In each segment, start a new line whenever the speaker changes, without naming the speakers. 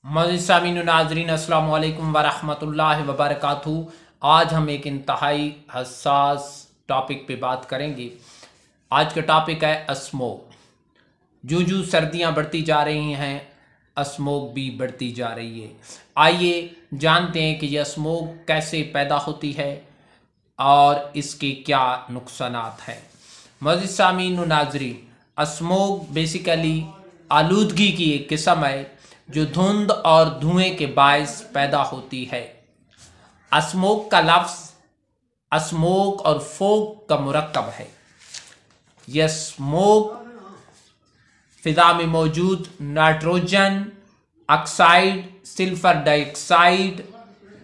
मज़ीद सामीन नाज़रीन अस्सलाम वालेकुम वरहमतुल्लाहि वबरकातुहू। आज हम एक इंतहाई हसास टॉपिक पे बात करेंगे। आज का टॉपिक है स्मोक। जो जो सर्दियां बढ़ती जा रही हैं स्मोक भी बढ़ती जा रही है। आइए जानते हैं कि यह स्मोक कैसे पैदा होती है और इसके क्या नुकसानात हैं। मज़ीद सामीन नाज़रीन, स्मोक बेसिकली आलूदगी की एक किस्म है जो धुंध और धुएं के बायस पैदा होती है। स्मोक का लफ्ज़ स्मोक और फोक का मुरक्कब है। यह स्मोक फिजा में मौजूद nitrogen oxide, sulphur dioxide,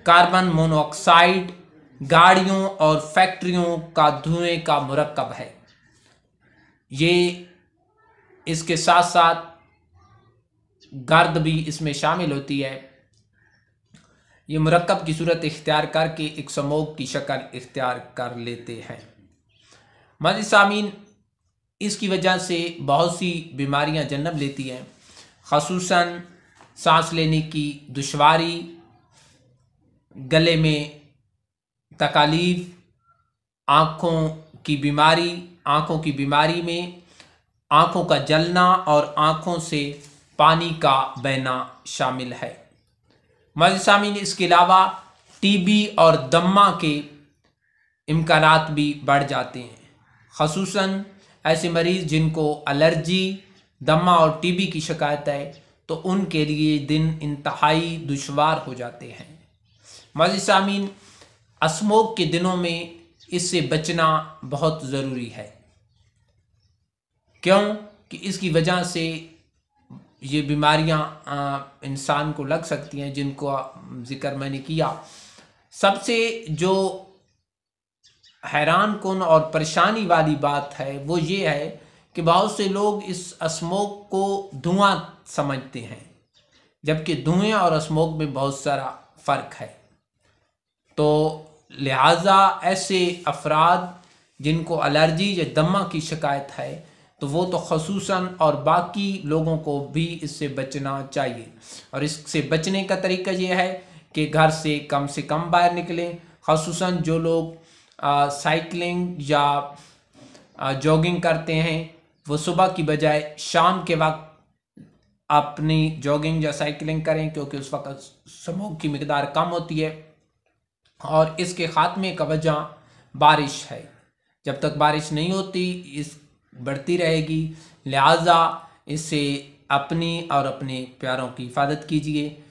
carbon monoxide, गाड़ियों और फैक्ट्रियों का धुएं का मुरक्कब है। ये इसके साथ साथ गर्द भी इसमें शामिल होती है। ये मुरक्कब की सूरत इख्तियार करके एक स्मोक की शक्ल इख्तियार कर लेते हैं। मज़ीद सामीन, इसकी वजह से बहुत सी बीमारियां जन्म लेती हैं, ख़ुसूसन सांस लेने की दुश्वारी, गले में तकलीफ़, आँखों की बीमारी में आँखों का जलना और आँखों से पानी का बहना शामिल है। मज़ीद सामीन, इसके अलावा टीबी और दम्मा के इम्कानात भी बढ़ जाते हैं, ख़ुसूसन ऐसे मरीज़ जिनको एलर्जी, दम्मा और टीबी की शिकायत है, तो उनके लिए दिन इंतहाई दुश्वार हो जाते हैं। मज़ीद सामीन, स्मोक के दिनों में इससे बचना बहुत ज़रूरी है। क्यों कि इसकी वजह से ये बीमारियां इंसान को लग सकती हैं, जिनको जिक्र मैंने किया। सबसे जो हैरान कुन और परेशानी वाली बात है वो ये है कि बहुत से लोग इस स्मोक को धुआं समझते हैं, जबकि धुएं और स्मोक में बहुत सारा फ़र्क है। तो लिहाजा ऐसे अफराद जिनको एलर्जी या दमा की शिकायत है, तो वो तो ख़ुसूसन और बाकी लोगों को भी इससे बचना चाहिए। और इससे बचने का तरीका ये है कि घर से कम बाहर निकलें। ख़ुसूसन जो लोग साइकिलिंग या जॉगिंग करते हैं, वो सुबह की बजाय शाम के वक्त अपनी जॉगिंग या साइकिलिंग करें, क्योंकि उस वक्त स्मोक की मिकदार कम होती है। और इसके ख़ात्मे का वजह बारिश है। जब तक बारिश नहीं होती इस बढ़ती रहेगी। लिहाजा इससे अपनी और अपने प्यारों की हिफाजत कीजिए।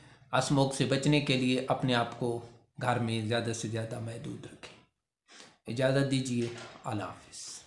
स्मोक से बचने के लिए अपने आप को घर में ज़्यादा से ज़्यादा महदूद रखें। इजाज़त दीजिए। अल्लाह हाफ़िज़।